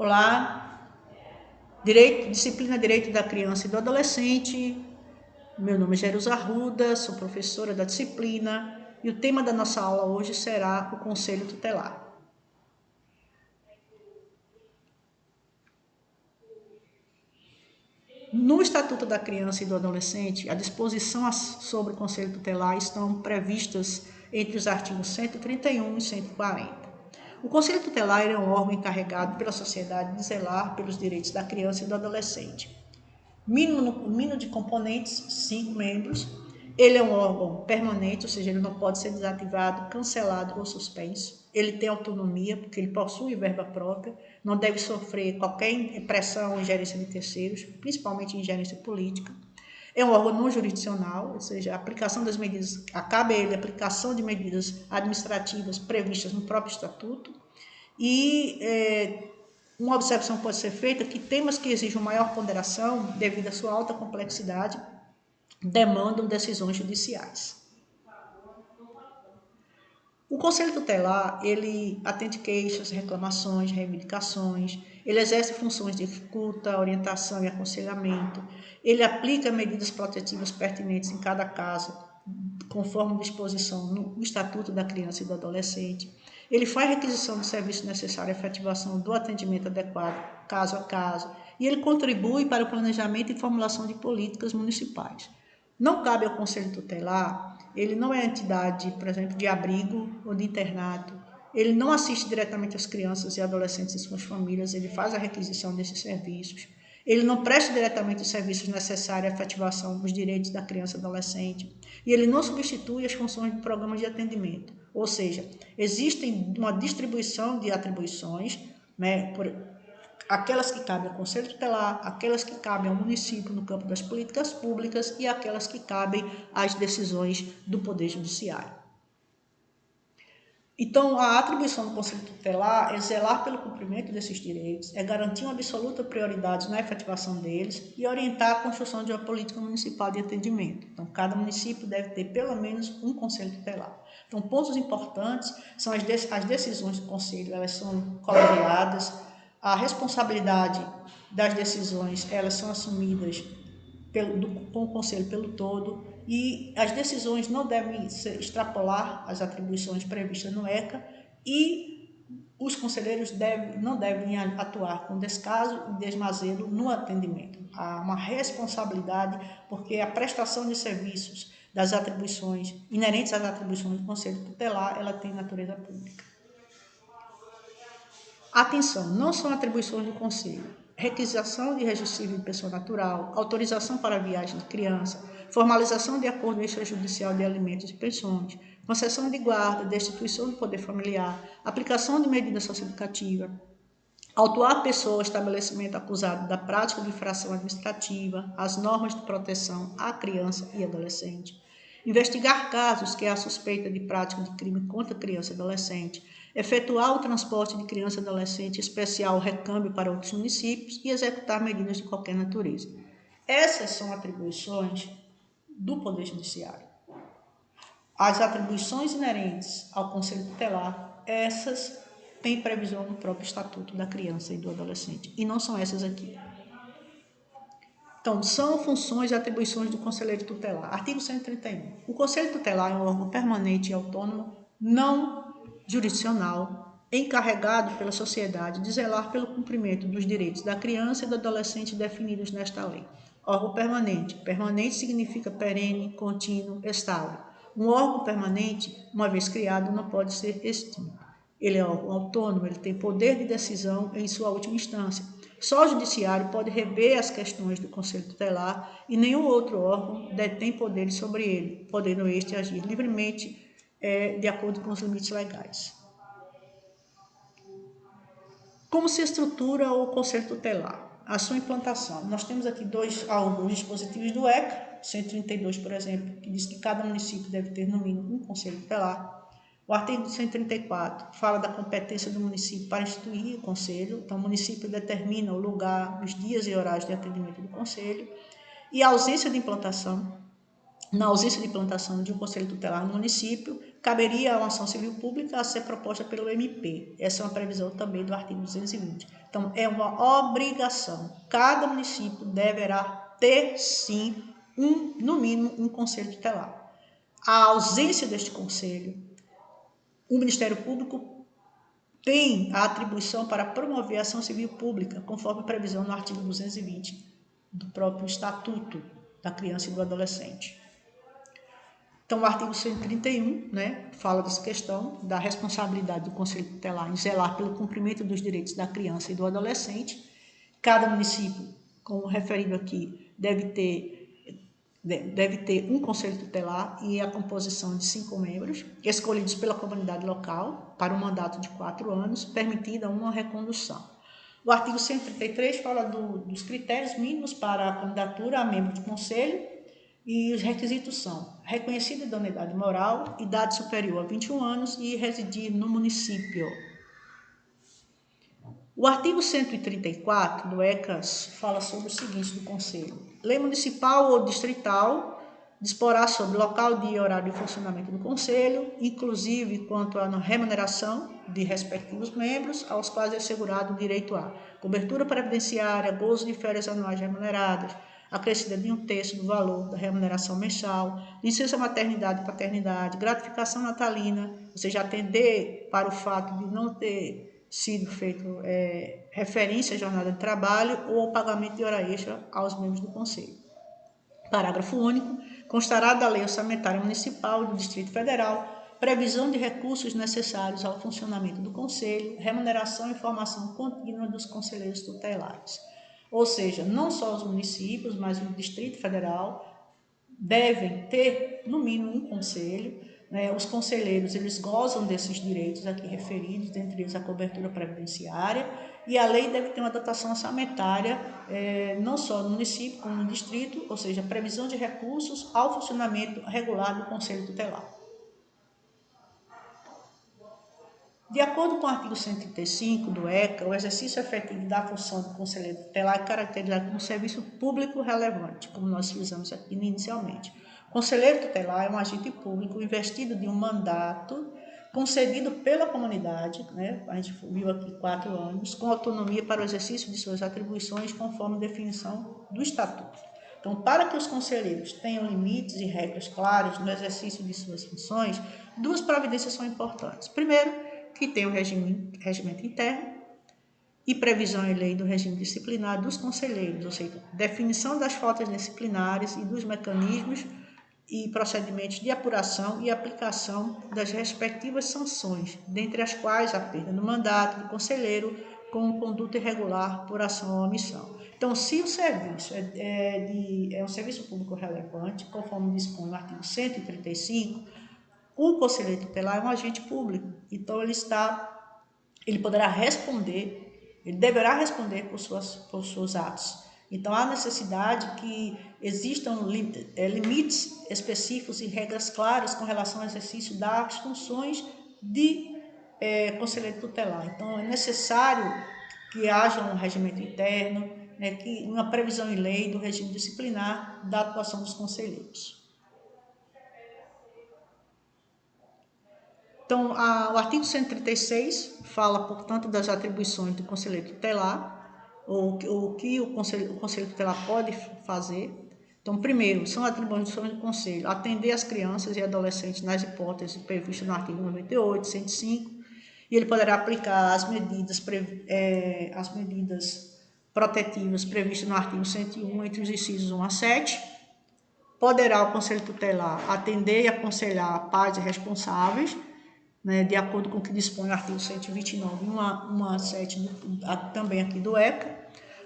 Olá, disciplina Direito da Criança e do Adolescente. Meu nome é Jerusa Arruda, sou professora da disciplina e o tema da nossa aula hoje será o Conselho Tutelar. No Estatuto da Criança e do Adolescente, a disposição sobre o Conselho Tutelar estão previstas entre os artigos 131 e 140. O Conselho Tutelar é um órgão encarregado pela sociedade de zelar pelos direitos da criança e do adolescente. Mínimo de componentes, 5 membros. Ele é um órgão permanente, ou seja, ele não pode ser desativado, cancelado ou suspenso. Ele tem autonomia, porque ele possui verba própria, não deve sofrer qualquer pressão ou ingerência de terceiros, principalmente ingerência política. É um órgão não jurisdicional, ou seja, a aplicação das medidas, cabe a ele a aplicação de medidas administrativas previstas no próprio estatuto. E uma observação pode ser feita que temas que exigem maior ponderação, devido à sua alta complexidade, demandam decisões judiciais. O Conselho Tutelar, ele atende queixas, reclamações, reivindicações, ele exerce funções de escuta, orientação e aconselhamento, ele aplica medidas protetivas pertinentes em cada caso, conforme disposição no Estatuto da Criança e do Adolescente. Ele faz requisição do serviço necessário à efetivação do atendimento adequado, caso a caso, e ele contribui para o planejamento e formulação de políticas municipais. Não cabe ao Conselho Tutelar, ele não é entidade, por exemplo, de abrigo ou de internato, ele não assiste diretamente às crianças e adolescentes e suas famílias, ele faz a requisição desses serviços, ele não presta diretamente os serviços necessários à efetivação dos direitos da criança e adolescente, e ele não substitui as funções de programas de atendimento, ou seja, existem uma distribuição de atribuições, né, aquelas que cabem ao Conselho Tutelar, aquelas que cabem ao município no campo das políticas públicas e aquelas que cabem às decisões do Poder Judiciário. Então, a atribuição do Conselho Tutelar é zelar pelo cumprimento desses direitos, é garantir uma absoluta prioridade na efetivação deles e orientar a construção de uma política municipal de atendimento. Então, cada município deve ter pelo menos um Conselho Tutelar. Então, pontos importantes são as decisões do Conselho, elas são colegiadas, a responsabilidade das decisões, elas são assumidas com o Conselho pelo todo, e as decisões não devem extrapolar as atribuições previstas no ECA, e os conselheiros não devem atuar com descaso e desmazelo no atendimento. Há uma responsabilidade, porque a prestação de serviços das atribuições, inerentes às atribuições do Conselho Tutelar, ela tem natureza pública. Atenção, não são atribuições do Conselho: requisição de registro civil de pessoa natural, autorização para viagem de criança, formalização de acordo extrajudicial de alimentos e pensões, concessão de guarda, destituição do poder familiar, aplicação de medida socioeducativa, autuar a pessoa ou estabelecimento acusado da prática de infração administrativa, as normas de proteção à criança e adolescente, investigar casos que há suspeita de prática de crime contra criança e adolescente, efetuar o transporte de criança e adolescente especial recâmbio para outros municípios e executar medidas de qualquer natureza. Essas são atribuições do Poder Judiciário. As atribuições inerentes ao Conselho Tutelar, essas têm previsão no próprio Estatuto da Criança e do Adolescente, e não são essas aqui. Então, são funções e atribuições do Conselheiro Tutelar. Artigo 131. O Conselho Tutelar é um órgão permanente e autônomo, não jurisdicional, encarregado pela sociedade de zelar pelo cumprimento dos direitos da criança e do adolescente definidos nesta lei. Órgão permanente. Permanente significa perene, contínuo, estável. Um órgão permanente, uma vez criado, não pode ser extinto. Ele é órgão autônomo, ele tem poder de decisão em sua última instância. Só o Judiciário pode rever as questões do Conselho Tutelar e nenhum outro órgão detém poderes sobre ele, podendo este agir livremente de acordo com os limites legais. Como se estrutura o Conselho Tutelar? A sua implantação. Nós temos aqui alguns dispositivos do ECA, 132, por exemplo, que diz que cada município deve ter no mínimo um Conselho Tutelar. O artigo 134 fala da competência do município para instituir o conselho. Então, o município determina o lugar, os dias e horários de atendimento do conselho. E a ausência de implantação Na ausência de implantação de um conselho tutelar no município, caberia a uma ação civil pública a ser proposta pelo MP. Essa é uma previsão também do artigo 220. Então, é uma obrigação. Cada município deverá ter, sim, no mínimo, um conselho tutelar. A ausência deste conselho, o Ministério Público tem a atribuição para promover a ação civil pública, conforme previsão no artigo 220 do próprio Estatuto da Criança e do Adolescente. Então, o artigo 131, fala dessa questão da responsabilidade do Conselho Tutelar em zelar pelo cumprimento dos direitos da criança e do adolescente. Cada município, como referido aqui, deve ter um Conselho Tutelar e a composição de 5 membros, escolhidos pela comunidade local para um mandato de 4 anos, permitida uma recondução. O artigo 133 fala dos critérios mínimos para a candidatura a membro do Conselho, e os requisitos são reconhecida idoneidade moral, idade superior a 21 anos e residir no município. O artigo 134 do ECAS fala sobre o seguinte do Conselho. Lei municipal ou distrital disporá sobre local, dia e horário de funcionamento do Conselho, inclusive quanto à remuneração de respectivos membros, aos quais é assegurado o direito a cobertura previdenciária, gozo de férias anuais remuneradas, acrescida de 1/3 do valor da remuneração mensal, licença maternidade e paternidade, gratificação natalina, ou seja, atender para o fato de não ter sido feito referência à jornada de trabalho ou ao pagamento de hora extra aos membros do Conselho. Parágrafo único. Constará da Lei Orçamentária Municipal do Distrito Federal previsão de recursos necessários ao funcionamento do Conselho, remuneração e formação contínua dos conselheiros tutelares. Ou seja, não só os municípios, mas o Distrito Federal devem ter, no mínimo, um conselho. Os conselheiros, eles gozam desses direitos aqui referidos, dentre eles a cobertura previdenciária, e a lei deve ter uma dotação orçamentária, não só no município, como no distrito, ou seja, previsão de recursos ao funcionamento regular do Conselho Tutelar. De acordo com o artigo 135 do ECA, o exercício efetivo da função do conselheiro tutelar é caracterizado como serviço público relevante, como nós fizemos aqui inicialmente. O conselheiro tutelar é um agente público investido de um mandato concedido pela comunidade, a gente viu aqui 4 anos, com autonomia para o exercício de suas atribuições conforme definição do Estatuto. Então, para que os conselheiros tenham limites e regras claras no exercício de suas funções, 2 providências são importantes. Primeiro, que tem o regimento interno e previsão em lei do regime disciplinar dos conselheiros, ou seja, definição das faltas disciplinares e dos mecanismos e procedimentos de apuração e aplicação das respectivas sanções, dentre as quais a perda do mandato do conselheiro com conduta irregular por ação ou omissão. Então, se o serviço é um serviço público relevante, conforme dispõe o artigo 135, o conselheiro tutelar é um agente público, então ele poderá responder, ele deverá responder por seus atos. Então, há necessidade que existam limites específicos e regras claras com relação ao exercício das funções de conselheiro tutelar. Então, é necessário que haja um regimento interno, uma previsão em lei do regime disciplinar da atuação dos conselheiros. Então, o artigo 136 fala, portanto, das atribuições do conselheiro tutelar, ou o que o conselho tutelar pode fazer. Então, primeiro, são atribuições do conselho: atender as crianças e adolescentes nas hipóteses previstas no artigo 98, 105, e ele poderá aplicar as medidas protetivas previstas no artigo 101, entre os incisos 1 a 7. Poderá o conselho tutelar atender e aconselhar pais responsáveis, de acordo com o que dispõe o artigo 129, 1 a 7, também aqui do ECA,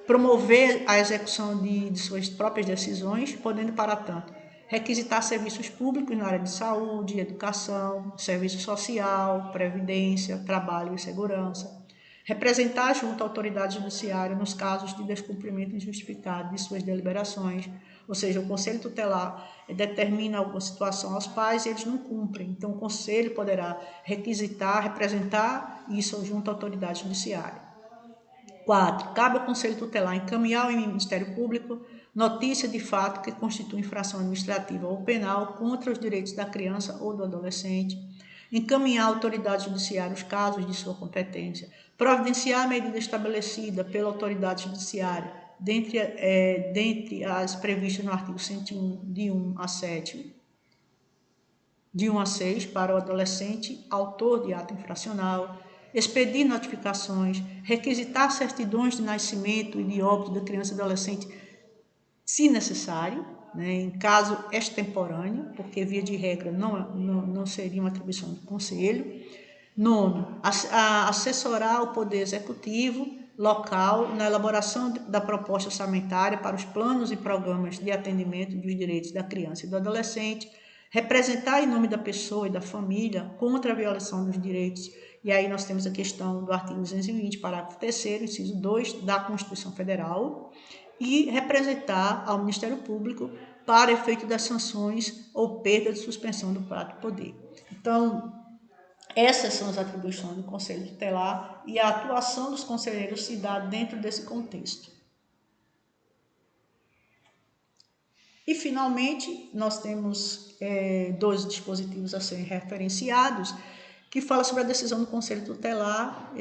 promover a execução de suas próprias decisões, podendo, para tanto, requisitar serviços públicos na área de saúde, educação, serviço social, previdência, trabalho e segurança, representar junto à autoridade judiciária nos casos de descumprimento injustificado de suas deliberações, ou seja, o conselho tutelar determina alguma situação aos pais e eles não cumprem. Então, o conselho poderá requisitar, representar isso junto à autoridade judiciária. 4. Cabe ao conselho tutelar encaminhar ao Ministério Público notícia de fato que constitui infração administrativa ou penal contra os direitos da criança ou do adolescente, encaminhar à autoridade judiciária os casos de sua competência, providenciar a medida estabelecida pela autoridade judiciária, dentre as previstas no artigo 101, de 1 a 7, de 1 a 6, para o adolescente autor de ato infracional, expedir notificações, requisitar certidões de nascimento e de óbito da criança e adolescente, se necessário, né, em caso extemporâneo, porque via de regra não seria uma atribuição do Conselho. Nono, assessorar o Poder Executivo local na elaboração da proposta orçamentária para os planos e programas de atendimento dos direitos da criança e do adolescente, representar em nome da pessoa e da família contra a violação dos direitos. E aí nós temos a questão do artigo 220, parágrafo 3º, inciso 2 da Constituição Federal, e representar ao Ministério Público para efeito das sanções ou perda de suspensão do prato de poder. Então, essas são as atribuições do Conselho Tutelar e a atuação dos conselheiros se dá dentro desse contexto. E, finalmente, nós temos dois dispositivos a serem referenciados, que falam sobre a decisão do Conselho Tutelar,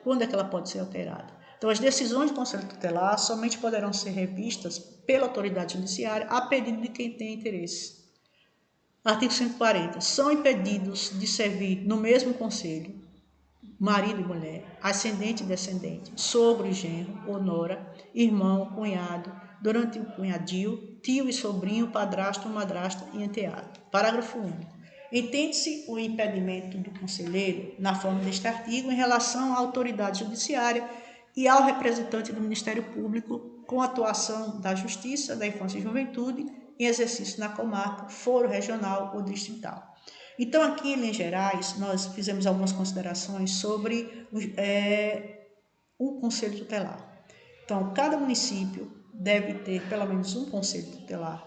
quando é que ela pode ser alterada. Então, as decisões do Conselho Tutelar somente poderão ser revistas pela autoridade judiciária a pedido de quem tem interesse. Artigo 140. São impedidos de servir no mesmo conselho, marido e mulher, ascendente e descendente, sogro e genro ou nora, irmão, cunhado, durante o cunhadio, tio e sobrinho, padrasto, madrasta e enteado. Parágrafo único. Entende-se o impedimento do conselheiro, na forma deste artigo, em relação à autoridade judiciária e ao representante do Ministério Público, com atuação da Justiça, da Infância e Juventude, em exercício na comarca, foro regional ou distrital. Então, aqui, em linhas gerais, nós fizemos algumas considerações sobre o Conselho Tutelar. Então, cada município deve ter pelo menos um Conselho Tutelar.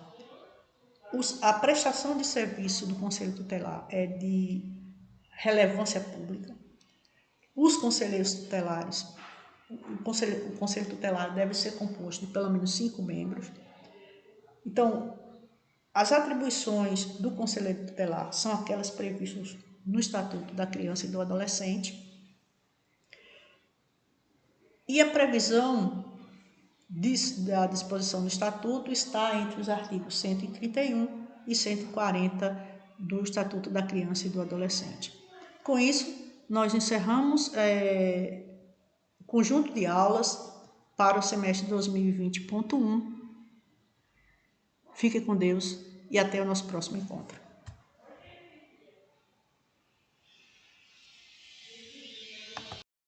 A prestação de serviço do Conselho Tutelar é de relevância pública. Os conselheiros tutelares, o Conselho Tutelar deve ser composto de pelo menos 5 membros. Então, as atribuições do conselheiro tutelar são aquelas previstas no Estatuto da Criança e do Adolescente. E a previsão da disposição do Estatuto está entre os artigos 131 e 140 do Estatuto da Criança e do Adolescente. Com isso, nós encerramos o conjunto de aulas para o semestre 2020.1. Fique com Deus e até o nosso próximo encontro.